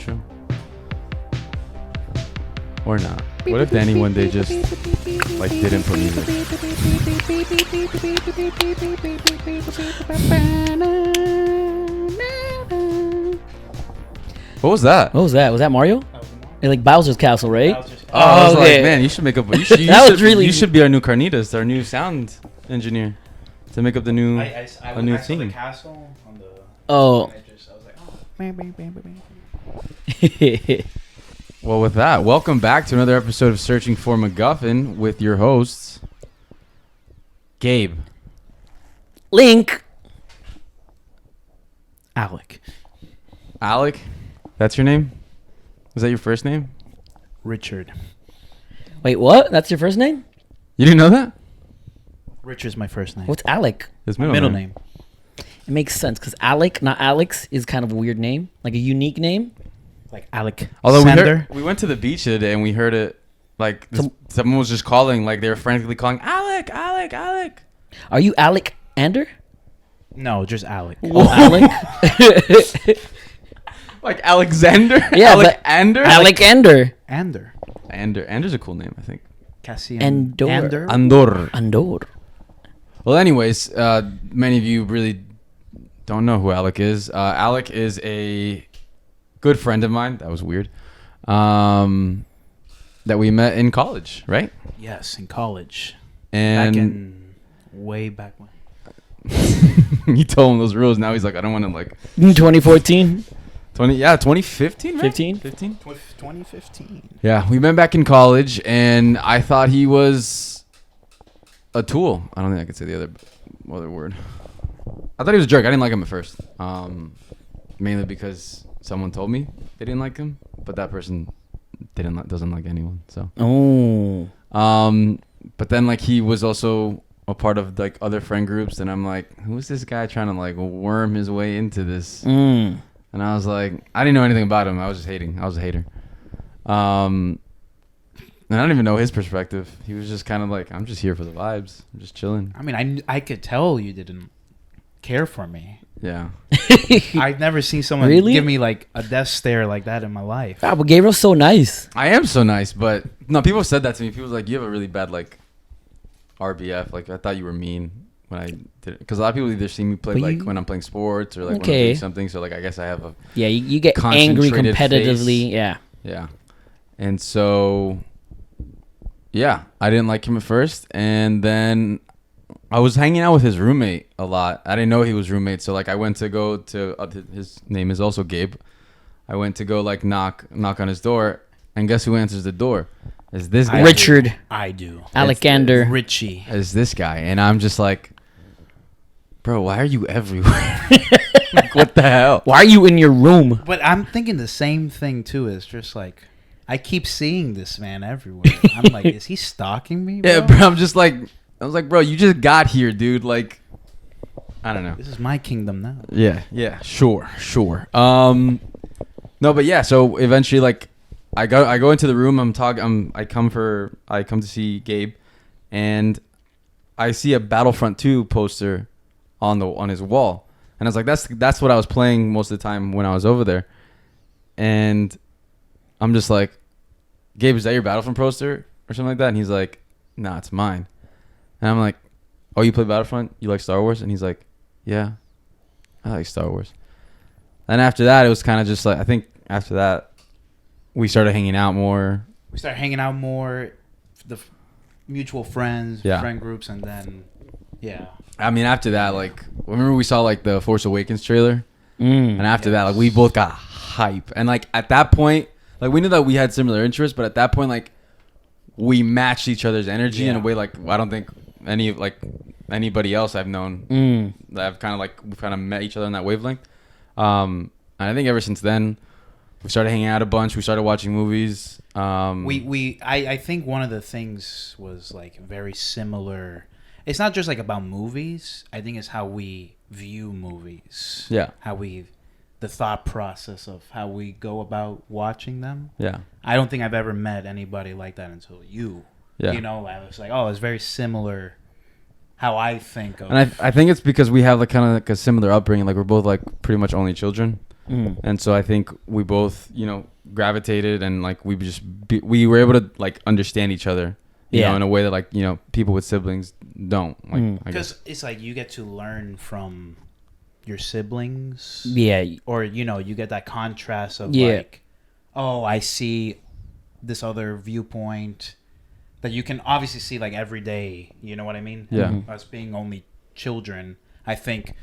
intro? Or not? What if Danny one day just like didn't put music? What was that? What was that? Was that Mario? Like Bowser's Castle, right? Oh, I was okay. like, man, you should make up. You should be our new Carnitas, our new sound engineer, to make up the new I new saw theme. the castle on the. Oh. I was like, oh. Well, with that, welcome back to another episode of Searching for McGuffin with your hosts, Gabe, Link, Alek, Alek. That's your name? Is that your first name? Richard. Wait, what? That's your first name? You didn't know that? Richard's my first name. What's Alek? His middle name? It makes sense because Alek, not Alex, is kind of a weird name, like a unique name. Like Alek. Although Sander. we went to the beach today and we heard it, like someone was just calling, like they were frantically calling, Alek, Alek, Alek. Are you Alek Ander? No, just Alek. Oh, Alek? Like Alexander? Yeah, Alek but Ander? Alek Ander. Ander's a cool name, I think. Cassian. Andor. Andor. Well, anyways, many of you really don't know who Alek is. Alek is a good friend of mine. That was weird. That we met in college, right? Yes, in college. And Way back when. you told him those rules. Now he's like, I don't want to like 2014? 2015, right? 15? 2015. Yeah, we met back in college, and I thought he was a tool. I don't think I could say the other word. I thought he was a jerk. I didn't like him at first, mainly because someone told me they didn't like him, but that person doesn't like anyone. So. Oh. But then like he was also a part of like other friend groups, and I'm like, who's this guy trying to like worm his way into this? And I was like, I didn't know anything about him. I was just hating. I was a hater. And I don't even know his perspective. He was just kind of like, I'm just here for the vibes. I'm just chilling. I mean, I could tell you didn't care for me. Yeah. I've never seen someone give me like a death stare like that in my life. Ah, but Gabriel's so nice. I am so nice, but no, people said that to me. People was like, you have a really bad like RBF. Like I thought you were mean when I did it. Because a lot of people either see me play like when I'm playing sports or like when I'm doing something. So like I guess I have a you get angry competitively. Face. Yeah. And so, yeah, I didn't like him at first. And then I was hanging out with his roommate a lot. I didn't know he was roommate. So, like, I went to go to, his name is also Gabe. I went to go, like, knock on his door. And guess who answers the door? Is this guy. Richard. I do. Alexander. Richie. Is this guy. And I'm just like, bro, why are you everywhere? Like, what the hell? Why are you in your room? But I'm thinking the same thing, too. It's just like, I keep seeing this man everywhere. I'm like, is he stalking me, bro? Yeah, bro, I was like, bro, you just got here, dude. Like, I don't know. This is my kingdom now. Yeah, sure. No, but yeah, so eventually, like, I go into the room. I come to see Gabe, and I see a Battlefront 2 poster on his wall, and I was like, that's what I was playing most of the time when I was over there, and I'm just like, Gabe, is that your Battlefront poster or something like that? And he's like, nah, it's mine. And I'm like, oh, you play Battlefront? You like Star Wars? And he's like, yeah, I like Star Wars. And after that, it was kind of just like, I think after that, we started hanging out more. The mutual friends, friend groups, and then, yeah. I mean, after that, like, remember we saw, like, the Force Awakens trailer? And after that, like, we both got hype. And, like, at that point, like, we knew that we had similar interests, but at that point, like, we matched each other's energy in a way, like, I don't think anybody else I've known that I've we've kind of met each other on that wavelength. And I think ever since then, we started hanging out a bunch. We started watching movies. I think one of the things was, like, very similar. It's not just, like, about movies. I think it's how we view movies. Yeah. The thought process of how we go about watching them. Yeah. I don't think I've ever met anybody like that until you. Yeah. You know, I was like, oh, it's very similar how I think of. And I think it's because we have like kind of like a similar upbringing. Like we're both like pretty much only children. And so I think we both, gravitated and like we were able to like understand each other, you know, in a way that like, people with siblings don't. Like, because it's like you get to learn from your siblings. Yeah. Or, you get that contrast of like, oh, I see this other viewpoint that you can obviously see like every day. You know what I mean? Yeah. Us being only children, I think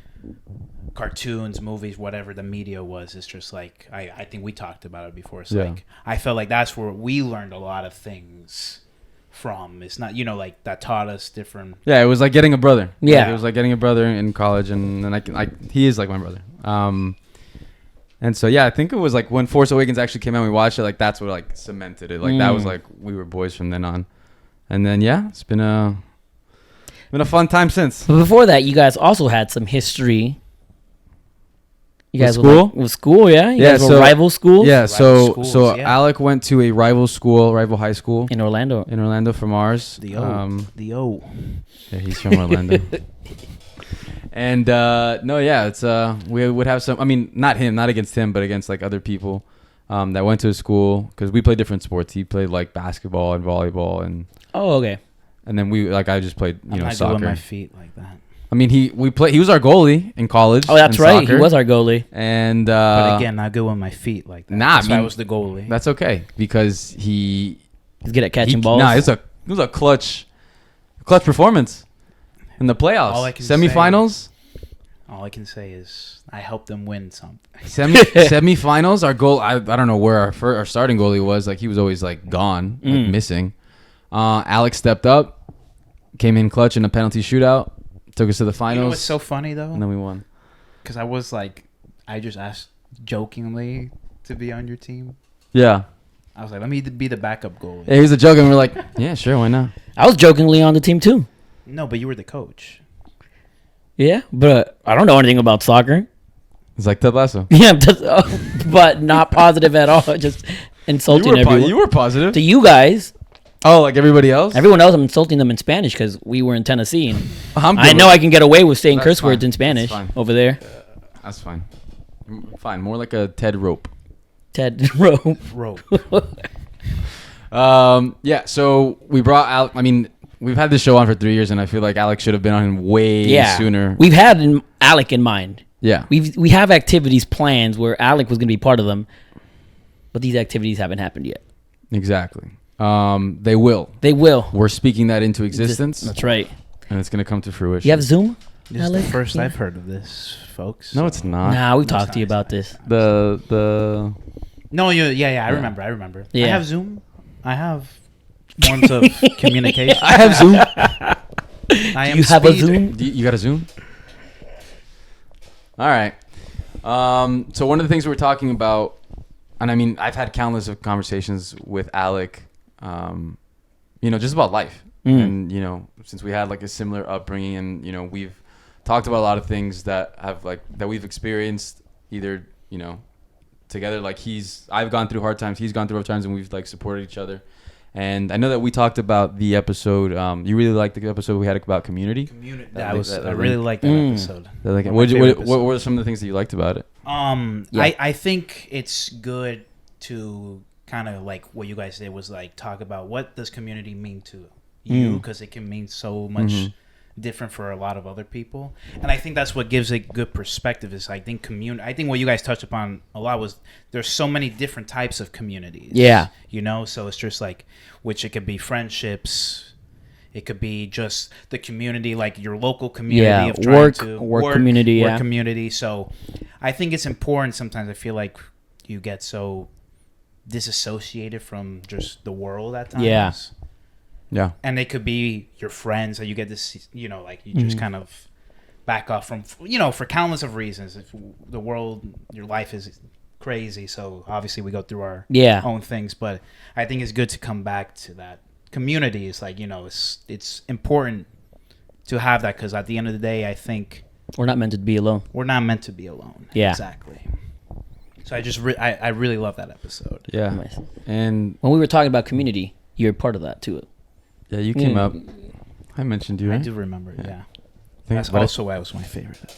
cartoons, movies, whatever the media was, it's just like I think we talked about it before. It's like I felt like that's where we learned a lot of things from. It's not like that taught us different. Yeah, it was like getting a brother. Yeah, like, it was like getting a brother in college, and then he is like my brother. And so I think it was like when Force Awakens actually came out, we watched it. Like that's what like cemented it. Like that was like we were boys from then on. And then it's been a fun time since. But before that, you guys also had some history. You guys with school, yeah. You guys were rival schools. Yeah, so schools, yeah. Alek went to a rival high school in Orlando. From ours. The O. Yeah, he's from Orlando. And it's we would have some. I mean, not against him, but against like other people that went to his school because we played different sports. He played like basketball and volleyball and. Oh, okay. And then I just played I'm not soccer. good with my feet like that. I mean, he was our goalie in college. Oh, that's right. Soccer. He was our goalie. And but again, not good with my feet like that. Nah, I was the goalie. That's okay because he's good at catching balls. Nah, it was a clutch performance in the playoffs, semifinals. All I can say is I helped them win something. Semifinals. Our goal. I don't know where our starting goalie was. Like he was always like gone, like missing. Alex stepped up, came in clutch in a penalty shootout, took us to the finals. You know what's so funny though? And then we won. Because I just asked jokingly to be on your team. Yeah. I was like, let me be the backup goalie. Yeah, he was a joke, and we're like, yeah, sure, why not? I was jokingly on the team too. No, but you were the coach. Yeah, but I don't know anything about soccer. It's like Ted Lasso. Yeah, but not positive at all. Just insulting everyone. You were positive. To you guys. Oh, like everybody else? Everyone else, I'm insulting them in Spanish because we were in Tennessee. And I know I can get away with saying That's curse fine. words in Spanish over there. That's fine. Fine. More like a Ted Rope. Ted Rope. Yeah, so we brought out, I mean, we've had this show on for 3 years, and I feel like Alex should have been on way sooner. We've had Alek in mind. Yeah. We have activities plans where Alek was going to be part of them, but these activities haven't happened yet. Exactly. They will. We're speaking that into existence. That's right. And it's going to come to fruition. You have Zoom? This is the first I've heard of this, folks. No, it's not. Nah, we've talked to you about this. The No, I remember. Yeah. I have Zoom. I have forms of communication. I have Zoom. I am you have a speed. Zoom? You got a Zoom? All right. So one of the things we were talking about, and I mean, I've had countless of conversations with Alek, just about life. And, since we had like a similar upbringing and, we've talked about a lot of things that have that we've experienced either, together. Like I've gone through hard times, he's gone through hard times, and we've like supported each other. And I know that we talked about the episode. You really liked the episode we had about community. I really liked that episode. What were some of the things that you liked about it? I think it's good to kind of like what you guys did was like talk about what does community mean to you, because it can mean so much different for a lot of other people. And I think that's what gives it good perspective is I think what you guys touched upon a lot was there's so many different types of communities. Yeah. So it's just like, which it could be friendships, it could be just the community, like your local community of trying to work community. Work community. So I think it's important. Sometimes I feel like you get so disassociated from just the world at times. Yeah. And they could be your friends that you get this, like you just kind of back off from, for countless of reasons. If the world, your life is crazy. So obviously we go through our own things, but I think it's good to come back to that community. It's like, it's important to have that because at the end of the day, I think we're not meant to be alone. We're not meant to be alone. Yeah. Exactly. So I really love that episode. Yeah. Nice. And when we were talking about community, you're part of that too. Yeah, you came up. I mentioned you, right? I do remember, yeah. That's also why it was my favorite.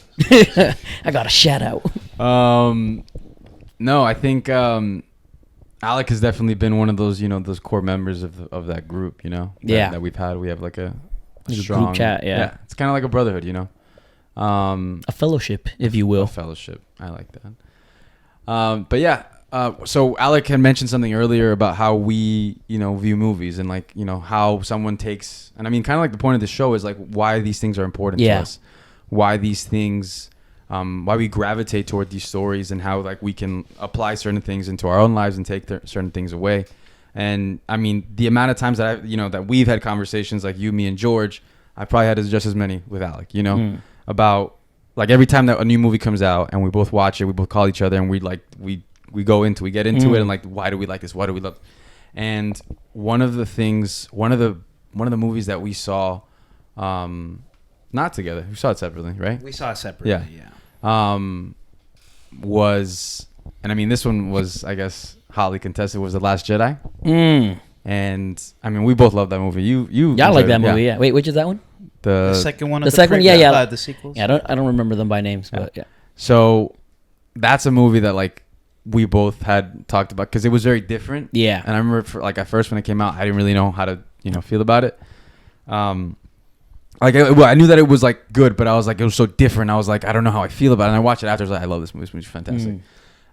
I got a shout out. No, I think Alek has definitely been one of those, those core members of that group, that we've had. We have like a strong group chat. Yeah. It's kind of like a brotherhood, a fellowship, if you will. A fellowship. I like that. But yeah, so Alek had mentioned something earlier about how we, view movies and like, how someone takes, and I mean, kind of like the point of the show is like why these things are important to us, why these things, why we gravitate toward these stories, and how like we can apply certain things into our own lives and take certain things away. And I mean, the amount of times that that we've had conversations like you, me, and George, I probably had just as many with Alek, about like every time that a new movie comes out and we both watch it, we both call each other and we get into it and like, why do we like this? Why do we love? And one of the movies that we saw, not together, we saw it separately, right? We saw it separately. Yeah. Was, and I mean, this one was, I guess, hotly contested, was The Last Jedi. And I mean, we both love that movie. Yeah, I like that movie. Yeah. Wait, which is that one? The second one. The second one. Yeah. The sequels. Yeah, I don't remember them by names, but yeah. So that's a movie that like we both had talked about because it was very different. Yeah. And I remember at first when it came out, I didn't really know how to feel about it. Like I knew that it was like good, but I was like, it was so different. I was like, I don't know how I feel about it. And I watched it after. I was like, I love this movie. This movie's fantastic.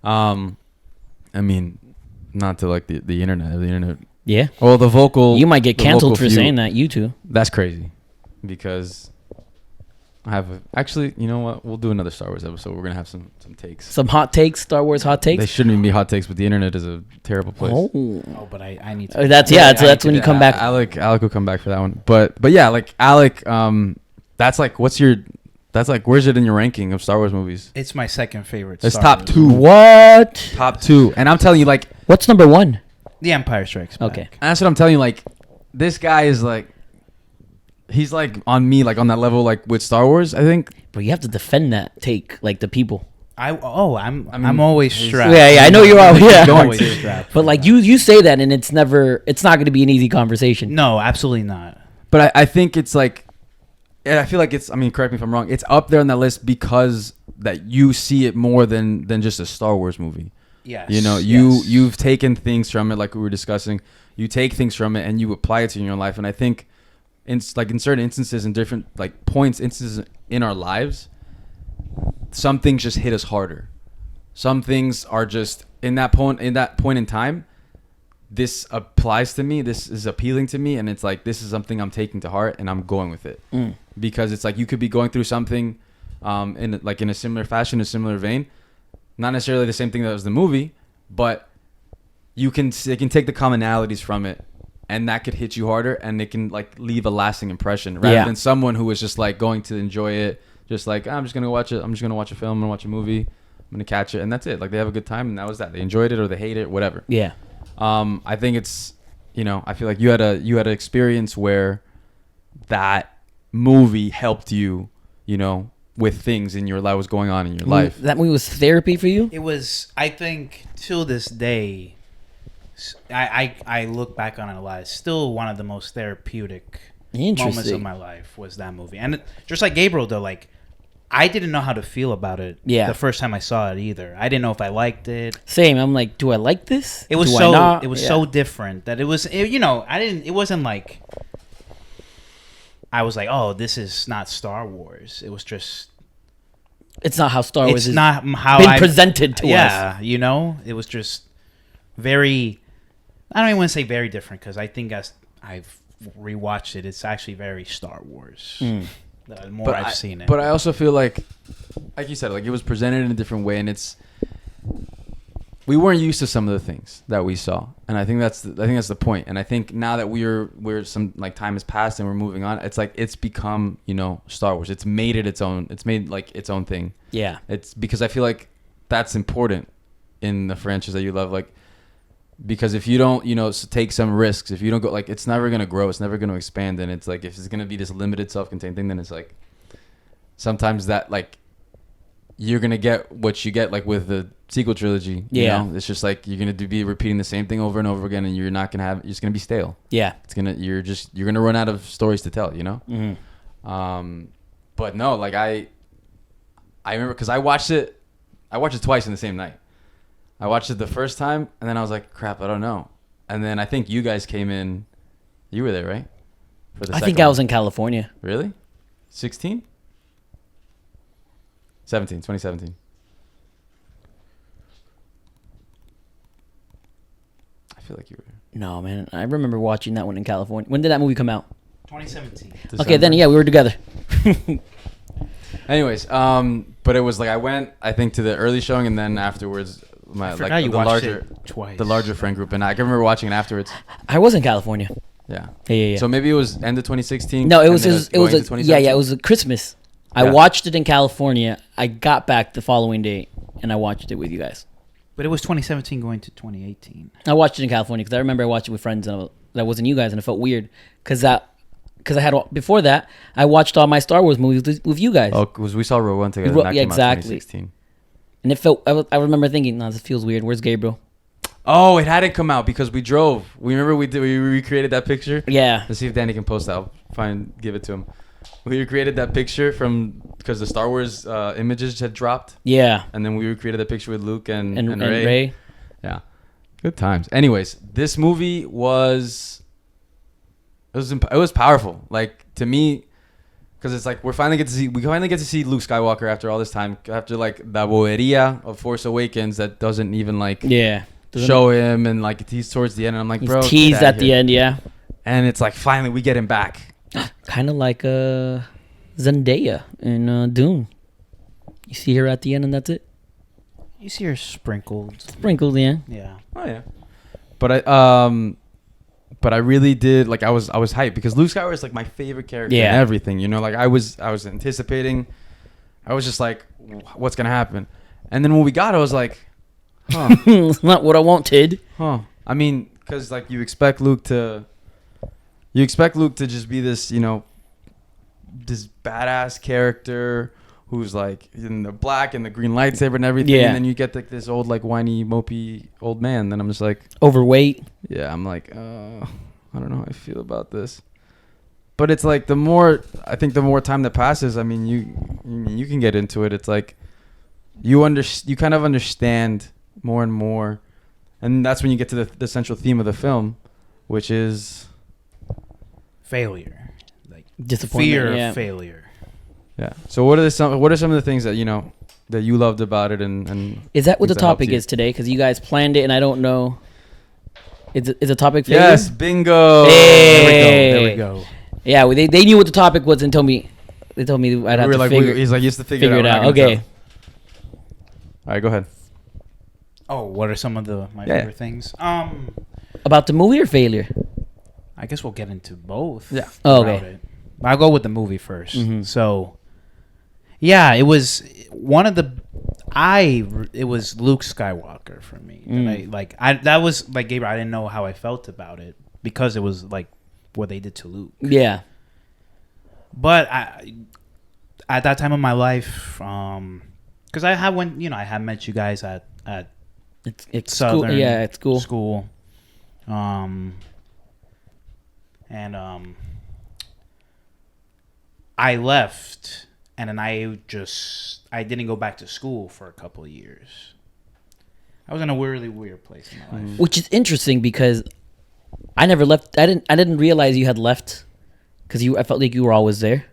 I mean, not to like the internet. Yeah. Well, the vocal. You might get canceled for saying that. You too. That's crazy, because I have actually. You know what? We'll do another Star Wars episode. We're gonna have some takes. Some hot takes. Star Wars hot takes. They shouldn't even be hot takes, but the internet is a terrible place. Oh, but I need to. That's when you come back. Alek will come back for that one. But yeah, like Alek, that's like where's it in your ranking of Star Wars movies? It's my second favorite. It's Star top Wars 2. movie. What? Top 2. And I'm telling you, like, what's number 1? The Empire Strikes Back. Okay. And that's what I'm telling you. Like, this guy is like, he's like on me, like on that level, like with Star Wars. I think. But you have to defend that take, like the people. I'm always strapped. Yeah, I know you're always always strapped. But like you say that, and it's not going to be an easy conversation. No, absolutely not. But I think it's like, and I feel like it's. I mean, correct me if I'm wrong. It's up there on that list because that you see it more than just a Star Wars movie. Yes. You've taken things from it, like we were discussing. You take things from it and you apply it to your own life. And I think, in certain instances, in different instances in our lives, some things just hit us harder. Some things are just in that point in time. This applies to me. This is appealing to me, and it's like this is something I'm taking to heart, and I'm going with it because it's like you could be going through something, in a similar fashion, a similar vein, not necessarily the same thing that was the movie, but they can take the commonalities from it, and that could hit you harder, and it can like leave a lasting impression rather than someone who is just like going to enjoy it, just like I'm just gonna watch it. I'm just gonna watch a film. I'm gonna watch a movie. I'm gonna catch it, and that's it. Like they have a good time, and that was that. They enjoyed it or they hate it, whatever. Yeah. I think it's, I feel like you had an experience where that movie helped you, with things in your life, was going on in your life. That movie was therapy for you? It was, I think, till this day, I look back on it a lot. It's still one of the most therapeutic moments of my life was that movie. And just like Gabriel, though, like, I didn't know how to feel about it the first time I saw it either. I didn't know if I liked it. Same. I'm like, do I like this? It was so different that it was, it wasn't like, I was like, oh, this is not Star Wars. It was just. It's not how Star Wars is not how been presented to us. Yeah, it was just very, I don't even want to say very different because I think as I've rewatched it, it's actually very Star Wars. The more I've seen it. But I also feel like you said, like it was presented in a different way, and we weren't used to some of the things that we saw, and I think that's the point. And I think now that we're some like time has passed and we're moving on, it's like it's become Star Wars. It's made it its own. It's made like its own thing. Yeah. It's because I feel like that's important in the franchise that you love, like. Because if you don't, take some risks, if you don't go, like, it's never going to grow. It's never going to expand. And it's like, if it's going to be this limited self-contained thing, then it's like, sometimes that, like, you're going to get what you get, like, with the sequel trilogy. Yeah. It's just like, you're going to be repeating the same thing over and over again, and you're not going to you're just going to be stale. Yeah. You're going to run out of stories to tell, Mm-hmm. But no, like, I remember, because I watched it twice in the same night. I watched it the first time, and then I was like, crap, I don't know. And then I think you guys came in. You were there, right? For the I think I was in California. Really? 16? 2017. I feel like you were. No, man. I remember watching that one in California. When did that movie come out? 2017. December. Okay, then yeah, we were together. Anyways, but it was like I went, I think, to the early showing, and then afterwards, the larger friend group, and I can remember watching it afterwards. I was in California. Yeah. So maybe it was end of 2016. No, it was it was a Christmas. I watched it in California. I got back the following day, and I watched it with you guys. But it was 2017 going to 2018. I watched it in California because I remember I watched it with friends, and that wasn't you guys, and it felt weird because I had before that I watched all my Star Wars movies with you guys. Oh, because we saw Rogue One together. Yeah, exactly. 2016. And it felt. I remember thinking, "No, this feels weird. Where's Gabriel?" Oh, it hadn't come out because we drove. We remember we recreated that picture. Yeah. Let's see if Danny can post that. I'll give it to him. We recreated that picture because the Star Wars images had dropped. Yeah. And then we recreated that picture with Luke and Rey. Yeah. Good times. Anyways, this movie was powerful. Like, to me, because it's like we finally get to see Luke Skywalker after all this time, after like the boberia of Force Awakens that doesn't even like show him, and like he's towards the end, and I'm like, bro, he's teased at the end, yeah. And it's like finally we get him back. Kind of like Zendaya in Dune. You see her at the end, and that's it. You see her sprinkled, yeah. Yeah. Oh yeah. But I really did, like, I was hyped because Luke Skywalker is like my favorite character in everything. You know, like I was anticipating. I was just like, what's gonna happen? And then when we got it, I was like, huh. It's not what I wanted. Huh. I mean, because like you expect Luke to just be this, you know, this badass character who's like in the black and the green lightsaber and everything. Yeah. And then you get like this old, like whiny, mopey old man. Then I'm just like overweight. Yeah. I'm like, I don't know how I feel about this. But it's like the more time that passes, I mean, you can get into it. It's like you kind of understand more and more, and that's when you get to the central theme of the film, which is failure, like disappointment, fear of failure. Yeah. So what are some of the things that that you loved about it, and is that what the topic is today? Because you guys planned it, and I don't know. Is a topic failure? Yes, bingo. Hey. There we go. Yeah, they knew what the topic was and told me. They told me I'd have to figure. He's like, you have to figure it out. Okay. All right, go ahead. Oh, what are some of my favorite things? About the movie or failure? I guess we'll get into both. Yeah. Oh, okay. I'll go with the movie first. Mm-hmm. So, yeah, it was one of the. It was Luke Skywalker for me. And that was like Gabriel. I didn't know how I felt about it because it was like what they did to Luke. Yeah. But at that time of my life, because I had met you guys at it's Southern school. Yeah, at school. School. I left, and then I didn't go back to school for a couple of years. I was in a really weird place in my life. Which is interesting because I never left. I didn't realize you had left because I felt like you were always there.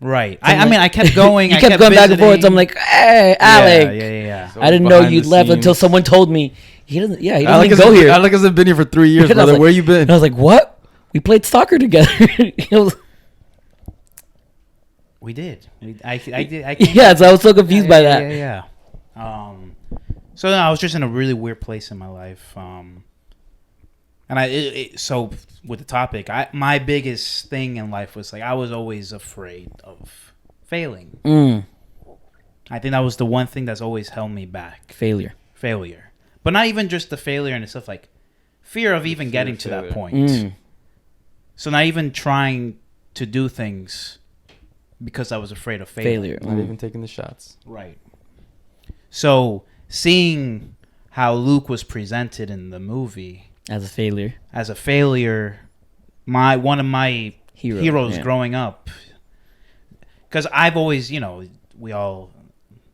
Right. I mean, I kept going. You kept going back and forth. So I'm like, hey, Alek. Yeah. I didn't know you'd left until someone told me. He doesn't even go here. Alek hasn't been here for 3 years, brother. Where you been? And I was like, what? We played soccer together. We did. I did. Yeah, so I was so confused by that. Yeah. So I was just in a really weird place in my life. So with the topic, my biggest thing in life was like I was always afraid of failing. I think that was the one thing that's always held me back. Failure. But not even just the failure and stuff, like fear of even getting to that point. So not even trying to do things because I was afraid of failure. Not even taking the shots. Right. So seeing how Luke was presented in the movie as a failure, one of my heroes growing up, because I've always, we all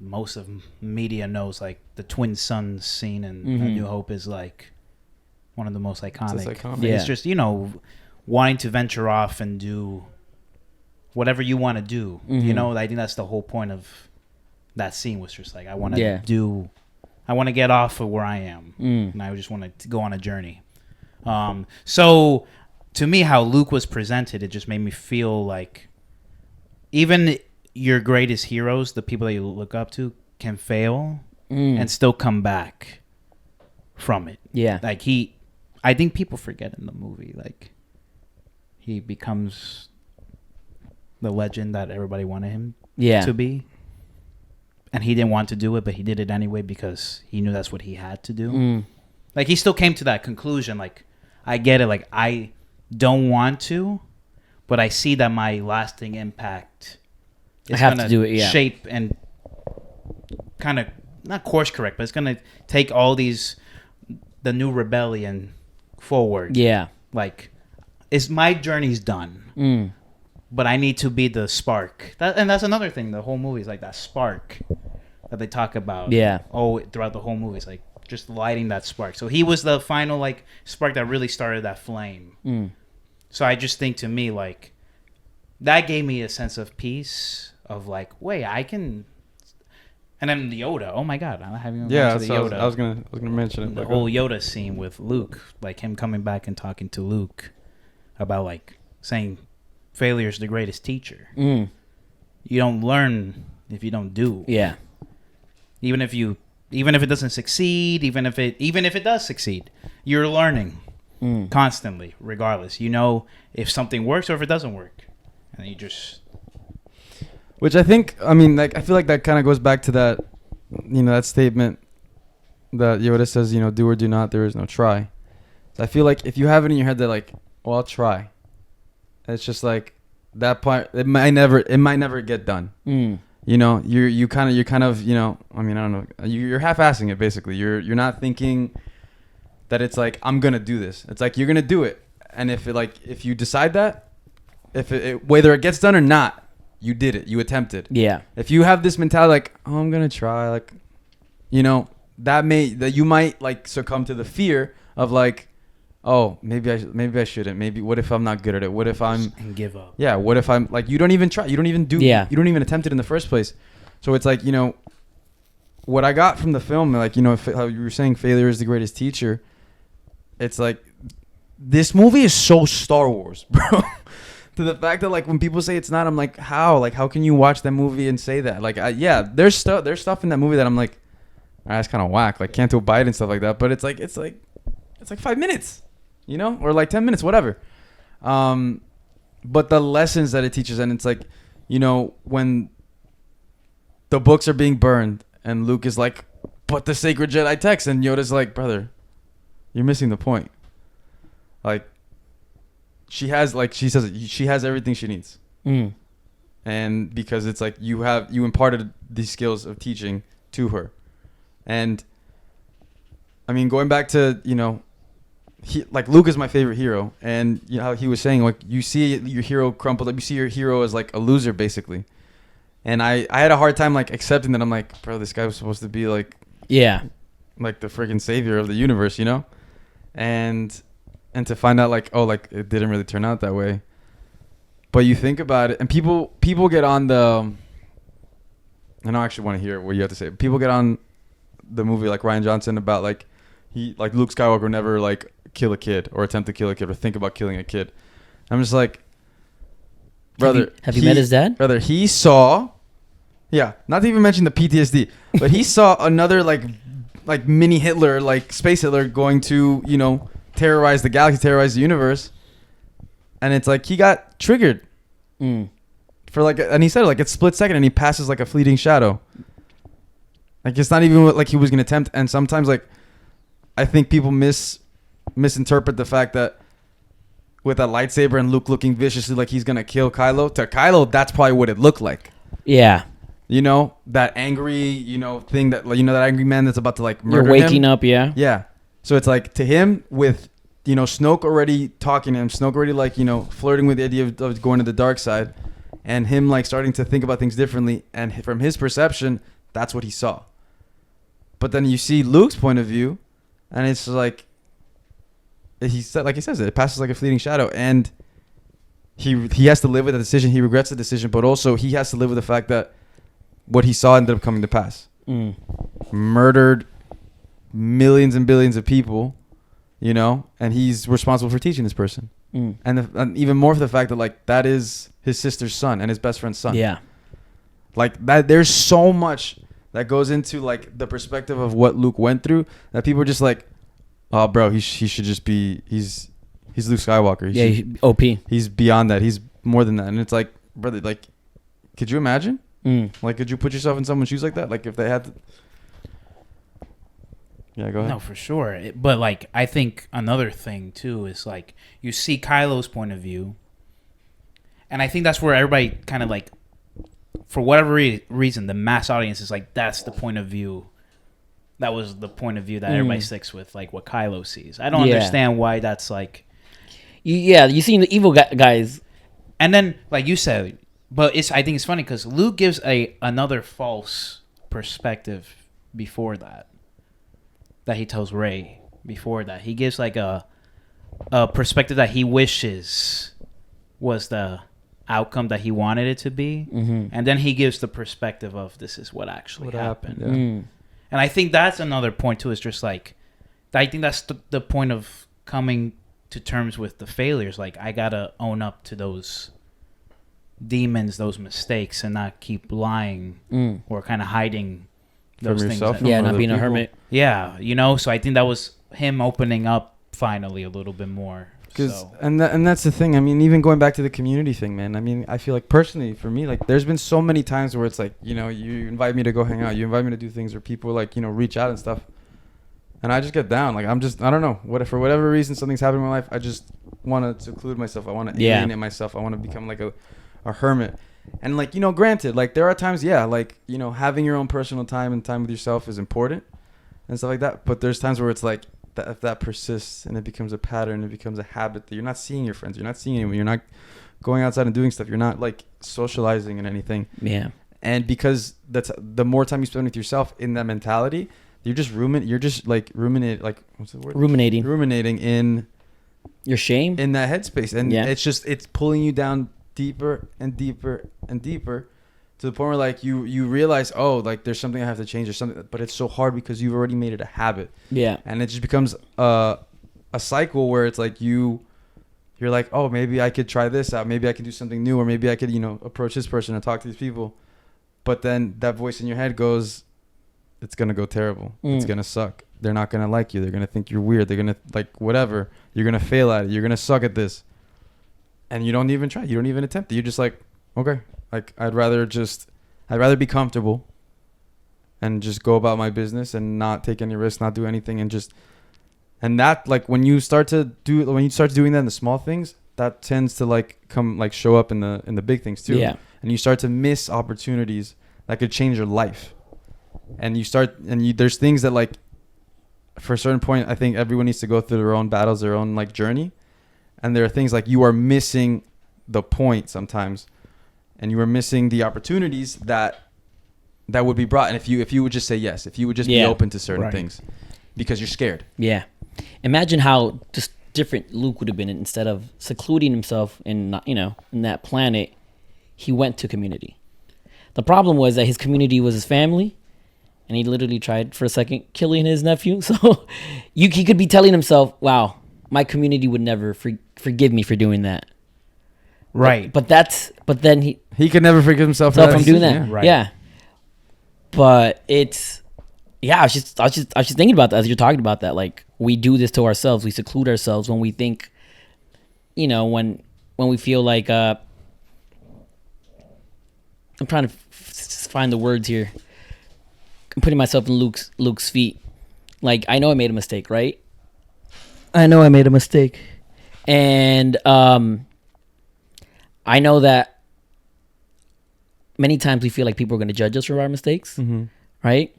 most of media knows, like the twin sons scene in A New Hope is like one of the most iconic. It's just, you know, wanting to venture off and do whatever you want to do. You know, I think that's the whole point of that scene, was just like, I want to I want to get off of where I am, and I just want to go on a journey. So to me, how Luke was presented, it just made me feel like even your greatest heroes, the people that you look up to, can fail and still come back from it. Yeah. Like I think people forget in the movie, like he becomes the legend that everybody wanted him to be. And he didn't want to do it, but he did it anyway because he knew that's what he had to do. Like, he still came to that conclusion. Like, I get it. Like, I don't want to, but I see that my lasting impact is going to shape and kind of, not course correct, but it's going to take all the new rebellion forward. Yeah. Like, my journey's done. But I need to be the spark. And that's another thing. The whole movie is like that spark that they talk about. Yeah. Oh, throughout the whole movie, it's like just lighting that spark. So he was the final like spark that really started that flame. So I just think, to me, like, that gave me a sense of peace. Of like, wait, I can. And then the Yoda. Oh my God, I haven't even mentioned the Yoda. I was gonna mention it. The whole Yoda scene with Luke, like him coming back and talking to Luke about like saying, failure is the greatest teacher. You don't learn if you don't do. Yeah. Even if it doesn't succeed, even if it does succeed, you're learning constantly, regardless. You know if something works or if it doesn't work, and you just. Which I think, I mean, like, I feel like that kind of goes back to that, you know, that statement that Yoda says, you know, do or do not, there is no try. So I feel like if you have it in your head that like, well, I'll try. It's just like that part. It might never get done. You know, you're kind of, you know. I mean, I don't know. You're half-assing it basically. You're not thinking that it's like, I'm gonna do this. It's like you're gonna do it, and if you decide that, whether it gets done or not, you did it. You attempted. Yeah. If you have this mentality like, oh, I'm gonna try, like, you know, that you might like succumb to the fear of like, oh, maybe I shouldn't. Maybe what if I'm not good at it? What if and give up? Yeah. What if I'm like, you don't even try. You don't even do. Yeah. You don't even attempt it in the first place. So it's like, you know, what I got from the film, like, you know, how you were saying failure is the greatest teacher. It's like, this movie is so Star Wars, bro. To the fact that like when people say it's not, I'm like, how? Like, how can you watch that movie and say that? Like, there's stuff in that movie that I'm like, that's kind of whack. Like Canto Bite and stuff like that. But it's like 5 minutes. You know, or like 10 minutes, whatever. But the lessons that it teaches, and it's like, you know, when the books are being burned and Luke is like, but the sacred Jedi text, and Yoda's like, brother, you're missing the point. Like, she says she has everything she needs. And because it's like you imparted these skills of teaching to her. And I mean, going back to, you know, like Luke is my favorite hero, and you know how he was saying, like, you see your hero crumpled up, you see your hero as like a loser basically, and I had a hard time like accepting that. I'm like, bro, this guy was supposed to be like, like the freaking savior of the universe, you know, and to find out like, oh, like it didn't really turn out that way. But you think about it, and people get on the, I don't actually want to hear what you have to say. People get on the movie like Rian Johnson about like Luke Skywalker never like kill a kid or attempt to kill a kid or think about killing a kid. I'm just like, brother, have you met his dad? Brother, he saw, not to even mention the PTSD, but he saw another like mini Hitler, like space Hitler, going to, you know, terrorize the galaxy, terrorize the universe, and it's like he got triggered for like, and he said like it's split second, and he passes like a fleeting shadow. Like it's not even what, like he was gonna attempt. And sometimes like I think people misinterpret the fact that with a lightsaber and Luke looking viciously like he's gonna kill Kylo. To Kylo, that's probably what it looked like. Yeah. You know, that angry, you know, thing that, you know, that angry man that's about to like murder him. You're waking up, yeah. Yeah. So it's like to him with, you know, Snoke already talking to him, Snoke already like, you know, flirting with the idea of going to the dark side, and him like starting to think about things differently, and from his perception, That's what he saw. But then you see Luke's point of view, and it's like he said, like he says, it passes like a fleeting shadow, and he has to live with the decision. He regrets the decision, but also he has to live with the fact that what he saw ended up coming to pass. Murdered millions and billions of people, you know, and he's responsible for teaching this person. And even more for the fact that like that is his sister's son and his best friend's son. Yeah, like that. There's so much that goes into like the perspective of what Luke went through that people are just like, oh, bro, he should just be. He's Luke Skywalker. He's OP. He's beyond that. He's more than that. And it's like, brother, like, could you imagine? Like, could you put yourself in someone's shoes like that? Like, if they had to. Yeah, go ahead. No, for sure. But, like, I think another thing, too, is, like, you see Kylo's point of view. And I think that's where everybody kind of, like, for whatever reason, the mass audience is like, that's the point of view. That was the point of view that everybody sticks with, like, what Kylo sees. I don't understand why that's, like... You seen the evil guys. And then, like you said... But I think it's funny because Luke gives another false perspective before that he tells Rey before that. He gives like a perspective that he wishes was the outcome that he wanted it to be. And then he gives the perspective of this is what actually happened. Yeah. And I think that's another point too, is just like, I think that's the point of coming to terms with the failures. Like, I got to own up to those demons, those mistakes, and not keep lying or kind of hiding those from things. Yourself, Not being a hermit. Yeah, you know. So I think that was him opening up finally a little bit more. And that's the thing. I mean, even going back to the community thing, man. I mean, I feel like personally for me, like there's been so many times where it's like, you know, you invite me to go hang out, you invite me to do things, where people like, you know, reach out and stuff, and I just get down. Like I don't know, for whatever reason something's happened in my life, I just want to seclude myself. I want to alienate myself. I want to become like a hermit. And like, you know, granted, like there are times, like, you know, having your own personal time and time with yourself is important and stuff like that, but there's times where it's like that if that persists and it becomes a pattern, it becomes a habit that you're not seeing your friends, you're not seeing anyone, you're not going outside and doing stuff, you're not like socializing and anything. And because that's the more time you spend with yourself in that mentality, ruminating in your shame in that headspace, and it's pulling you down deeper and deeper and deeper to the point where like you realize, oh, like there's something I have to change or something, but it's so hard because you've already made it a habit. And it just becomes a cycle where it's like you're like, oh, maybe I could try this out, maybe I could do something new, or maybe I could, you know, approach this person and talk to these people. But then that voice in your head goes, it's gonna go terrible. It's gonna suck. They're not gonna like you. They're gonna think you're weird. They're gonna like whatever. You're gonna fail at it. You're gonna suck at this. And you don't even try. You don't even attempt it. You're just like, okay, like I'd rather be comfortable and just go about my business and not take any risks, not do anything, and that like when you start doing that in the small things, that tends to like show up in the big things too. And you start to miss opportunities that could change your life. And there's things that like for a certain point, I think everyone needs to go through their own battles, their own like journey. And there are things like you are missing the point sometimes, and you are missing the opportunities that would be brought. And if you would just say yes, if you would just be open to certain things, because you're scared. Imagine how just different Luke would have been. Instead of secluding himself in, you know, in that planet, he went to community. The problem was that his community was his family, and he literally tried for a second killing his nephew. So he could be telling himself, wow, my community would never forgive me for doing that. Right. But then he could never forgive himself from doing that. Yeah. But it's, I was just thinking about that as you're talking about that. Like, we do this to ourselves. We seclude ourselves when we think, you know, when we feel like, I'm trying to find the words here. I'm putting myself in Luke's feet. Like, I know I made a mistake, right? I know I made a mistake. And I know that many times we feel like people are going to judge us for our mistakes, right?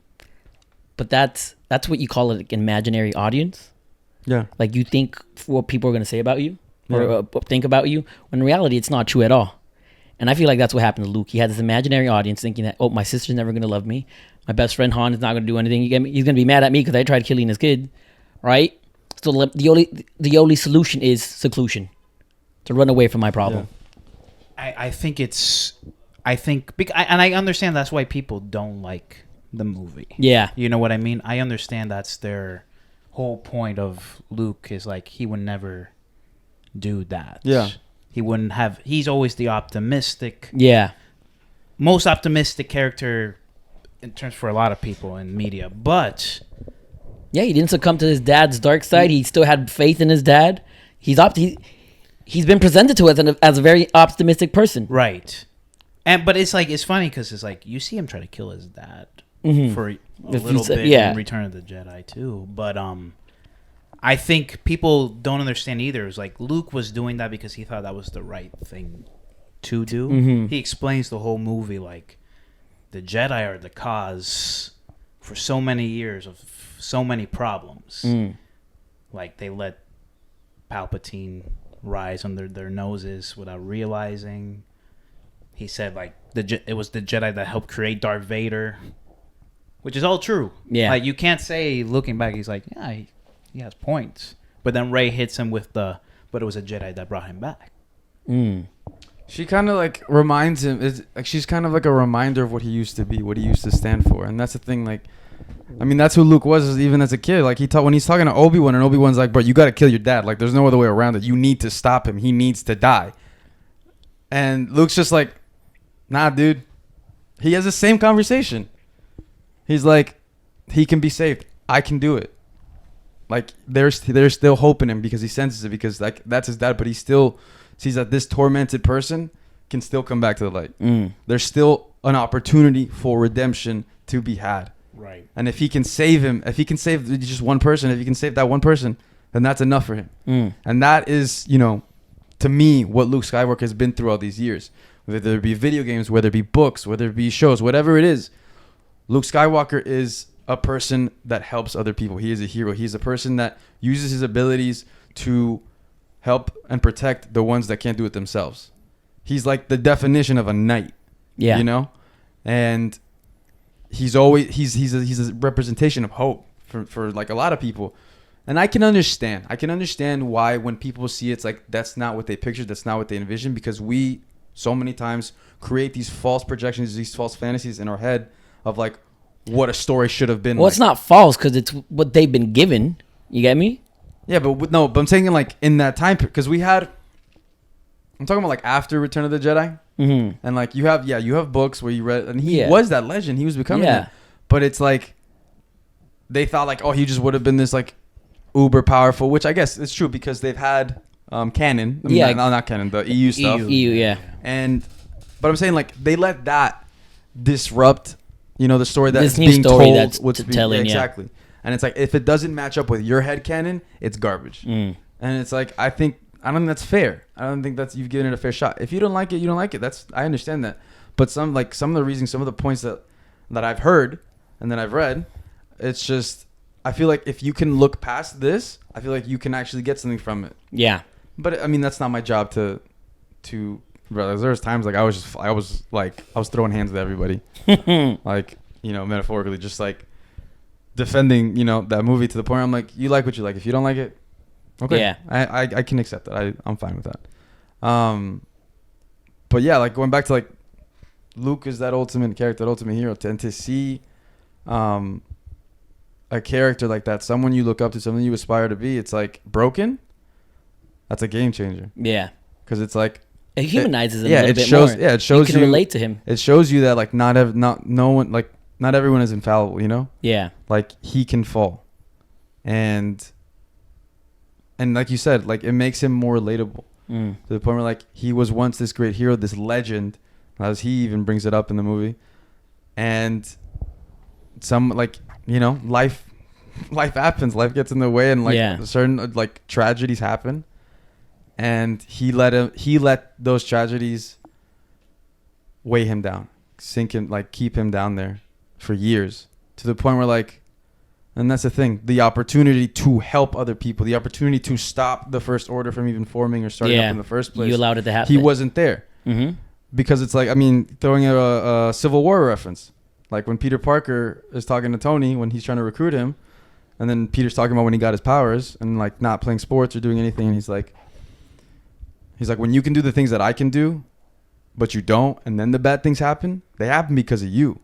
But that's what you call an imaginary audience. Like, you think what people are going to say about you or think about you, when in reality it's not true at all. And I feel like that's what happened to Luke. He had this imaginary audience thinking that, oh, my sister's never going to love me. My best friend Han is not going to do anything. He's going to be mad at me because I tried killing his kid, right? So the only solution is seclusion, to run away from my problem. Yeah. I think and I understand that's why people don't like the movie. Yeah. You know what I mean? I understand that's their whole point of Luke is like he would never do that. Yeah. He wouldn't have. He's always the optimistic. Yeah. Most optimistic character in terms for a lot of people in media. But yeah, he didn't succumb to his dad's dark side. He still had faith in his dad. He's been presented to us as a very optimistic person. Right. But it's like, it's funny because it's like you see him try to kill his dad for a little bit in Return of the Jedi too. But I think people don't understand either. It's like Luke was doing that because he thought that was the right thing to do. Mm-hmm. He explains the whole movie like the Jedi are the cause for so many years of so many problems. Like they let Palpatine rise under their noses without realizing. He said like it was the Jedi that helped create Darth Vader, which is all true. Yeah, like you can't say looking back he's like he has points, but then Rey hits him with but it was a Jedi that brought him back. She kind of like reminds him she's kind of like a reminder of what he used to be, what he used to stand for, and that's the thing. Like, I mean, that's who Luke was even as a kid. Like when he's talking to Obi-Wan, and Obi-Wan's like, "Bro, you got to kill your dad. Like, there's no other way around it. You need to stop him. He needs to die." And Luke's just like, "Nah, dude." He has the same conversation. He's like, "He can be saved. I can do it." Like there's still hope in him because he senses it because like that's his dad, but he still sees that this tormented person can still come back to the light. There's still an opportunity for redemption to be had. Right. And if he can save him, if he can save just one person, if he can save that one person, then that's enough for him. And that is, to me, what Luke Skywalker has been through all these years. Whether it be video games, whether it be books, whether it be shows, whatever it is, Luke Skywalker is a person that helps other people. He is a hero. He's a person that uses his abilities to help and protect the ones that can't do it themselves. He's like the definition of a knight. Yeah. And he's a representation of hope for like a lot of people. And I can understand why when people see it's like that's not what they pictured, that's not what they envisioned, because we so many times create these false projections, these false fantasies in our head of like what a story should have been. Well, like. It's not false because it's what they've been given. You get me? Yeah, but I'm saying like in that time, because I'm talking about like after Return of the Jedi, and like you have books where you read, and he was that legend, he was becoming that, but it's like they thought like, oh, he just would have been this like uber powerful, which I guess it's true because they've had canon, not canon, the EU stuff, but I'm saying like they let that disrupt, the story that's this new being story told, that's what's telling, exactly. Yeah. And it's like if it doesn't match up with your head canon, it's garbage. And it's like I don't think that's fair. I don't think you've given it a fair shot. If you don't like it, you don't like it. I understand that. But some of the reasons, some of the points that I've heard and that I've read, it's just I feel like if you can look past this, I feel like you can actually get something from it. Yeah. But I mean that's not my job to there's times like I was throwing hands with everybody. Like, metaphorically, just like defending, that movie to the point where I'm like, you like what you like. If you don't like it, okay. Yeah. I can accept that. I'm fine with that. But yeah, like going back to like Luke is that ultimate character, that ultimate hero. And to see a character like that, someone you look up to, someone you aspire to be, it's like broken. That's a game changer. Yeah. Because it's like it humanizes him a little bit more. Yeah, it shows you can relate to him. It shows you that like not everyone is infallible, Yeah. Like he can fall. And like you said, like it makes him more relatable. To the point where like he was once this great hero, this legend, as he even brings it up in the movie. And some like, life happens, life gets in the way, and like certain like tragedies happen. And he let those tragedies weigh him down, sink him, like keep him down there for years, to the point where like, and that's the thing, the opportunity to help other people, the opportunity to stop the First Order from even forming or starting up in the first place. You allowed it to happen. He wasn't there. because it's like, I mean, throwing a Civil War reference, like when Peter Parker is talking to Tony when he's trying to recruit him, and then Peter's talking about when he got his powers and like not playing sports or doing anything, and he's like, when you can do the things that I can do, but you don't, and then the bad things happen, they happen because of you.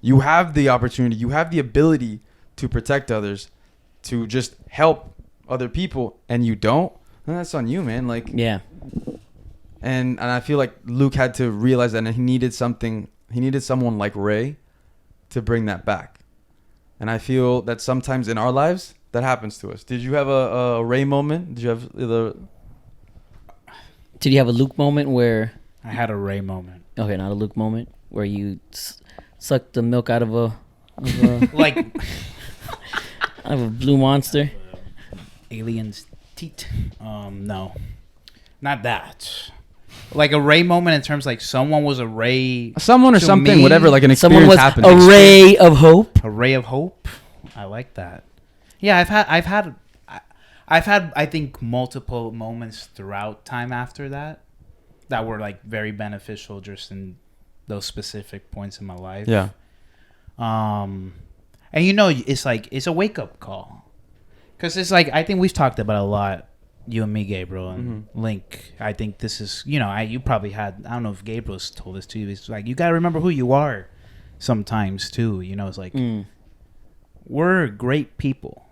You have the opportunity, you have the ability to protect others, to just help other people, and you don't, and that's on you, man. Like, yeah. And I feel like Luke had to realize that, and he needed someone like Ray to bring that back. And I feel that sometimes in our lives that happens to us. Did you have a Ray moment? Did you have Did you have a Luke moment where? I had a Ray moment. Okay, not a Luke moment where you sucked the milk out of a like out of a blue monster. Alien's teat. No, not that. Like a Ray moment in terms like someone was a Ray. Someone or something, me. whatever. Like an Someone experience was happened. a ray of hope. A ray of hope. I like that. Yeah, I've had I think multiple moments throughout time after that were like very beneficial just in those specific points in my life. Yeah. And it's like it's a wake up call, because it's like I think we've talked about it a lot, you and me, Gabriel, and Link. I think this is you probably had, I don't know if Gabriel's told this to you. It's like you got to remember who you are sometimes too. It's like we're great people,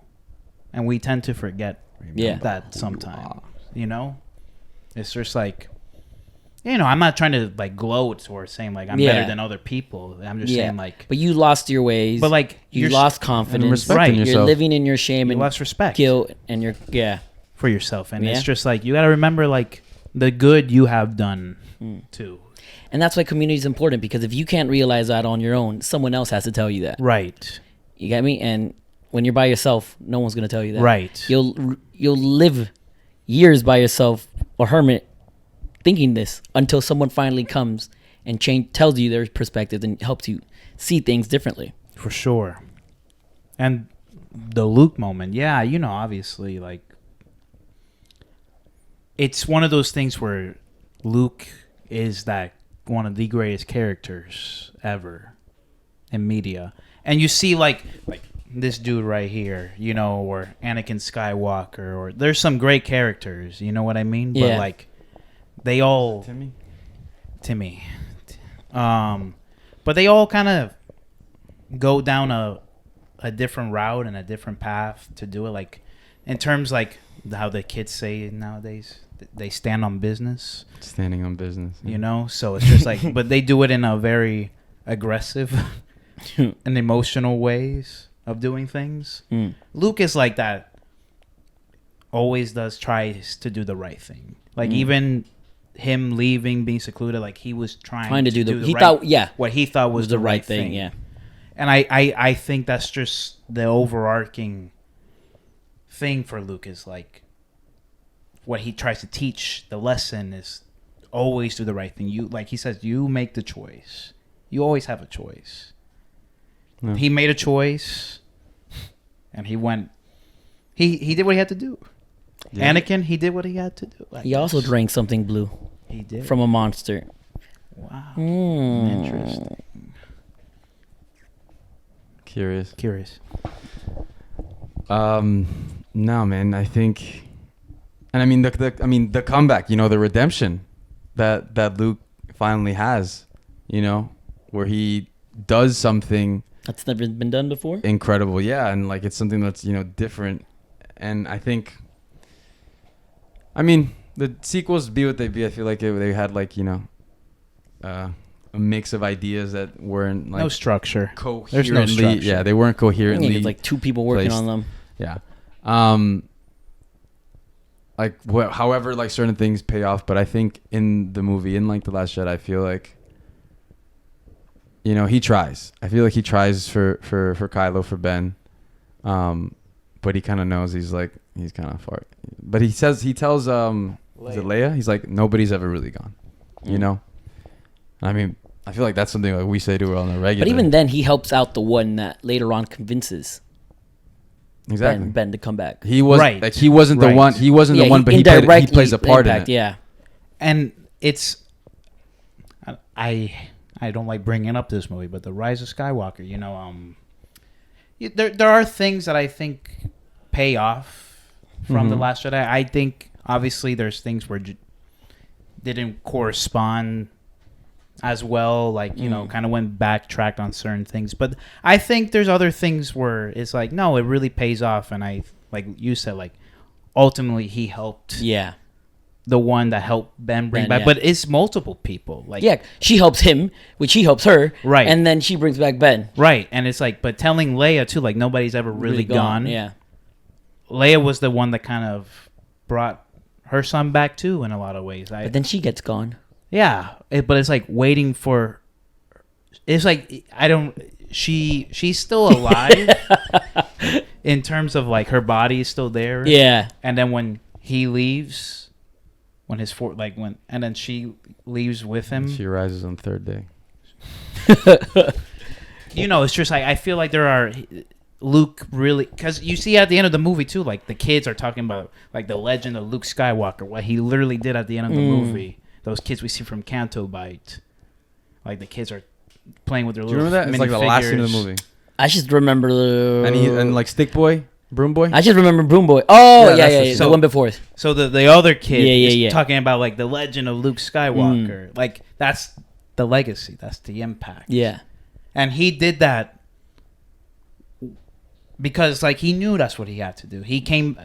and we tend to forget that sometimes. It's just like. I'm not trying to like gloat or saying like I'm better than other people. I'm just saying like. But you lost your ways. But like you lost confidence. Right. You're living in your shame and lost respect, guilt, and you're for yourself. And it's just like you got to remember like the good you have done too. And that's why community is important, because if you can't realize that on your own, someone else has to tell you that. Right. You get me? And when you're by yourself, no one's gonna tell you that. Right. You'll live years by yourself, or hermit, thinking this, until someone finally comes and tells you their perspective and helps you see things differently. For sure. And the Luke moment, obviously, like, it's one of those things where Luke is that one of the greatest characters ever in media. And you see, like this dude right here, or Anakin Skywalker, or there's some great characters, you know what I mean? Yeah. But, like, they all Timmy. But they all kind of go down a different route and a different path to do it. Like in terms like how the kids say nowadays, they stand on business. Standing on business. So it's just like, but they do it in a very aggressive and emotional ways of doing things. Luke is like that. Always tries to do the right thing. Like even him leaving, being secluded, like he was trying to do the he right, thought what he thought was the right thing. Yeah. And I think that's just the overarching thing for Luke, is like what he tries to teach. The lesson is always do the right thing. You, like he says, you make the choice. You always have a choice. Yeah. He made a choice, and he went. He did what he had to do. Yeah. Anakin, he did what he had to do. He also drank something blue. He did. From a monster. Wow. Interesting. Curious. No, man. I think, and I mean the comeback. The redemption that Luke finally has. Where he does something that's never been done before. Incredible, yeah, and like it's something that's different, and I think. I mean, the sequels be what they be. I feel like they had like a mix of ideas that weren't like no structure. Coherently, there's no structure. Yeah, they weren't coherently. It's like two people working on them. Yeah, however, like certain things pay off, but I think in the movie, in like The Last Jedi, I feel like he tries. I feel like he tries for Kylo, for Ben, but he kind of knows he's kind of far. But he tells is it Leia? He's like, nobody's ever really gone, I mean, I feel like that's something like we say to her on a regular. But even then, he helps out the one that later on convinces Ben to come back. He was right. Like he wasn't the one. He wasn't the one, but he plays a part in it. Yeah. And it's, I I don't like bringing up this movie, but the Rise of Skywalker. You know, there are things that I think pay off from the Last Jedi. I think obviously there's things where didn't correspond as well, like, you know, kind of went backtracked on certain things. But I think there's other things where it's like, no, it really pays off. And I, like you said, like, ultimately he helped the one that helped Ben bring back. Yeah. But it's multiple people. Like, yeah, she helps him, which he helps her. Right. And then she brings back Ben. Right. And it's like, but telling Leia, too, like, nobody's ever really gone. Yeah. Leia was the one that kind of brought her son back, too, in a lot of ways. But then she gets gone. Yeah, but it's like waiting for. It's like she's still alive in terms of like her body is still there. Yeah, and then when he leaves, when and then she leaves with him. She rises on the third day. You know, it's just like I feel like there are Luke really, because you see at the end of the movie too, like the kids are talking about like the legend of Luke Skywalker, what he literally did at the end of the movie. Those kids we see from Canto Bight, like the kids are playing with their little. Do you remember that? It's like the last scene of the movie. I just remember and like Stick Boy, Broom Boy. I just remember Broom Boy. Oh yeah. So, the one before. So the other kid is talking about like the legend of Luke Skywalker. Like that's the legacy. That's the impact. Yeah. And he did that because like he knew that's what he had to do. He came.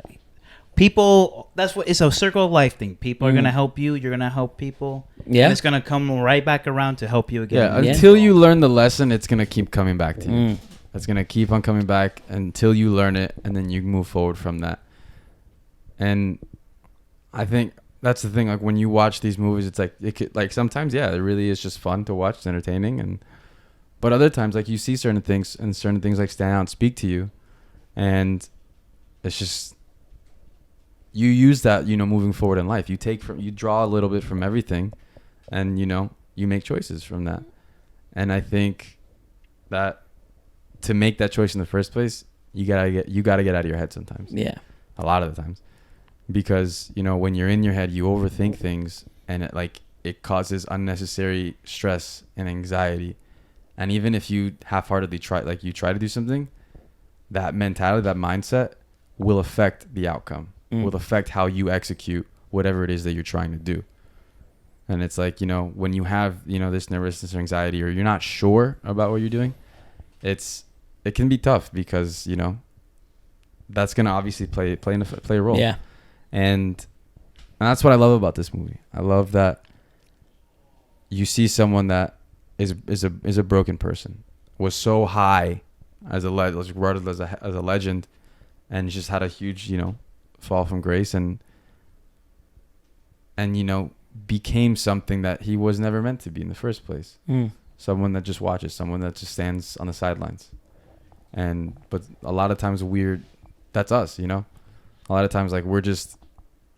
People, that's what it's a circle of life thing. People are gonna help you. You're gonna help people. Yeah, and it's gonna come right back around to help you again. Yeah, until you learn the lesson, it's gonna keep coming back to you. It's gonna keep on coming back until you learn it, and then you move forward from that. And I think that's the thing. Like when you watch these movies, it's like it could, like sometimes, yeah, it really is just fun to watch. It's entertaining, but other times, like you see certain things, and certain things like stand out and speak to you, and it's just. You use that, you know, moving forward in life. You draw a little bit from everything, and you know, you make choices from that. And I think that to make that choice in the first place, you gotta get out of your head sometimes. Yeah, a lot of the times, because you know when you're in your head, you overthink things, and it causes unnecessary stress and anxiety. And even if you half-heartedly try to do something, that mentality, that mindset, will affect the outcome. Will affect how you execute whatever it is that you're trying to do. And it's like, you know, when you have, you know, this nervousness or anxiety, or you're not sure about what you're doing, it can be tough because, you know, that's going to obviously play a role. Yeah. And that's what I love about this movie. I love that you see someone that is a broken person, was so high as a legend, and just had a huge, you know, fall from grace and you know became something that he was never meant to be in the first place. Someone that just watches, someone that just stands on the sidelines. But a lot of times that's us, you know, a lot of times like we're just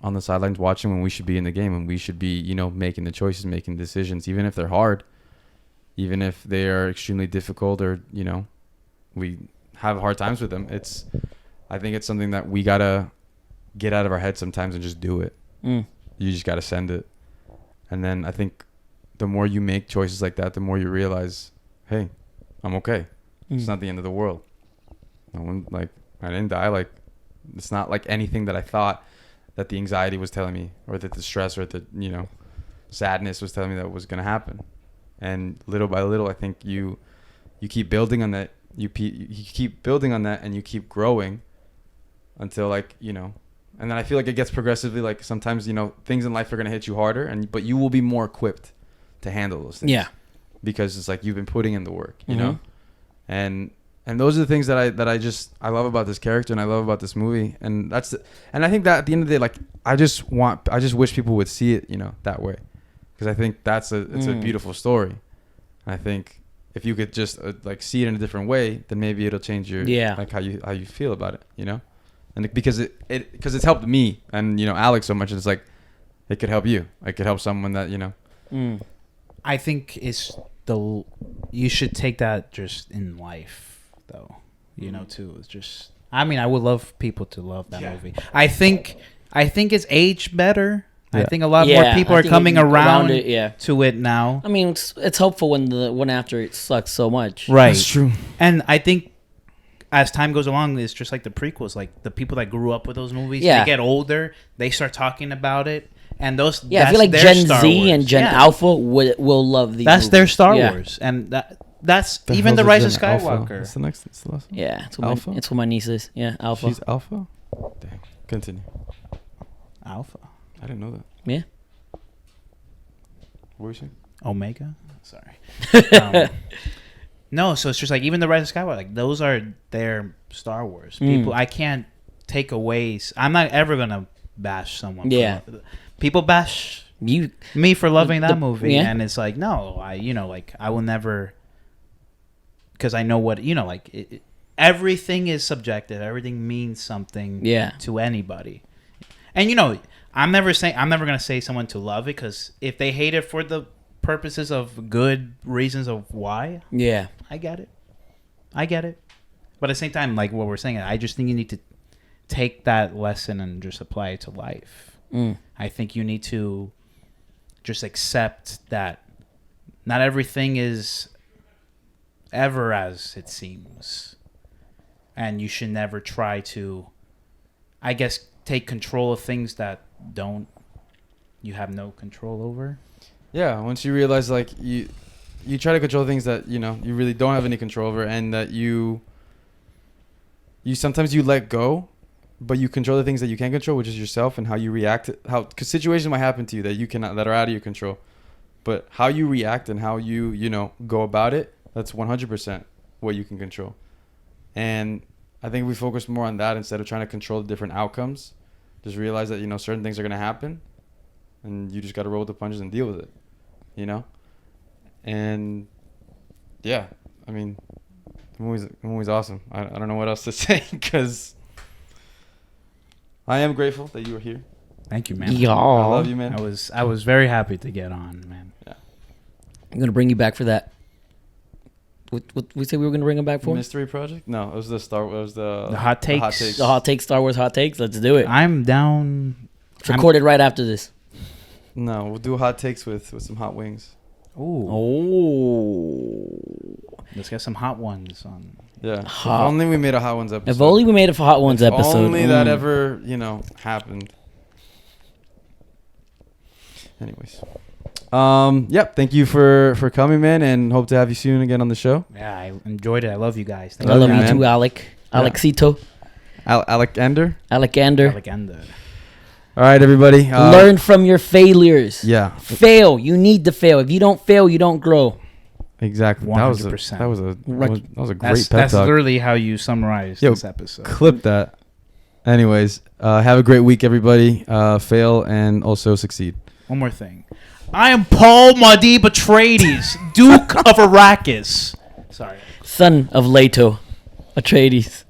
on the sidelines watching when we should be in the game, and we should be, you know, making the choices, making decisions, even if they're hard, even if they are extremely difficult, or you know we have hard times with them. I think it's something that we gotta get out of our head sometimes and just do it. You just got to send it. And then I think the more you make choices like that, the more you realize, hey, I'm okay. It's not the end of the world. No one, like, I didn't die. Like, it's not like anything that I thought that the anxiety was telling me, or that the stress or the, you know, sadness was telling me that was going to happen. And little by little, I think you keep building on that. You keep building on that, and you keep growing until, like, you know, and then I feel like it gets progressively, like sometimes, you know, things in life are going to hit you harder, but you will be more equipped to handle those things. Yeah. Because it's like you've been putting in the work, you know? And those are the things that I love about this character, and I love about this movie. And and I think that at the end of the day, like I just wish people would see it, you know, that way. Because I think it's a beautiful story. And I think if you could just like see it in a different way, then maybe it'll change your, like how you feel about it, you know? And because it's helped me and, you know, Alek so much, it's like it could help you. It could help someone that, you know. I think you should take that just in life, though. You know, too. It's just, I mean, I would love people to love that movie. I think it's aged better I Yeah. think a lot more people I are think coming around it. Yeah. to it now. I mean, it's helpful when the one after it sucks so much. Right. That's true. And I think as time goes along, it's just like the prequels. Like the people that grew up with those movies, Yeah. they get older, they start talking about it, and those. Yeah, I that's feel like their Gen Star Z Wars. and Gen Yeah. Alpha will love these. That's their movies. Star Yeah. Wars, and that's The even hell's the a Rise of Gen Alpha? Skywalker. What's the next? What's the last one? Yeah, Alpha? it's what my niece is. Yeah, Alpha. She's Alpha. Dang. Continue. Alpha, I didn't know that. Yeah. What were you saying? Omega. Sorry. No, so it's just like even the Rise of Skywalker. Like those are their Star Wars. People, I can't take away. I'm not ever gonna bash someone. Yeah. People bash You me for loving that the- movie, yeah. and it's like no, I will never, because I know what like everything is subjective. Everything means something. Yeah. To anybody, and I'm never gonna say someone to love it, because if they hate it for the purposes of good reasons of why, Yeah. I get it. But at the same time, like what we're saying, I just think you need to take that lesson and just apply it to life. I think you need to just accept that not everything is ever as it seems. And you should never try to, I guess, take control of things that you have no control over. Yeah, once you realize like you try to control things that you really don't have any control over, and that you sometimes you let go, but you control the things that you can control, which is yourself and how you react. Because situations might happen to you that are out of your control, but how you react and how you go about it, that's 100% what you can control. And I think we focus more on that instead of trying to control the different outcomes. Just realize that certain things are gonna happen, and you just got to roll with the punches and deal with it, And yeah, I mean, the movie's awesome. I don't know what else to say, because I am grateful that you were here. Thank you, man. Yeah. I love you, man. I was very happy to get on, man. Yeah. I'm gonna bring you back for that. What we said we were gonna bring him back for? Mystery Project? No, it was the hot takes. The hot takes, Star Wars hot takes. Let's do it. I'm down. It's recorded right after this. No, we'll do hot takes with some hot wings. Ooh. Oh. Let's get some hot ones on. Yeah. Hot. If only we made a hot ones episode. If only we made a hot ones If episode. only that ever happened. Anyways. Yep. Thank you for coming, man, and hope to have you soon again on the show. Yeah, I enjoyed it. I love you guys. I love you man. too, Alek. Yeah. Alexito. Alexander. Alexander. Alexander. All right, everybody. Learn from your failures. Yeah. Fail. You need to fail. If you don't fail, you don't grow. Exactly. 100%. That was a great That's pep talk. literally how you summarize Yo, this episode. Clip that. Anyways, have a great week, everybody. Fail and also succeed. One more thing. I am Paul Mahdi Atreides, Duke of Arrakis. Sorry. Son of Leto Atreides.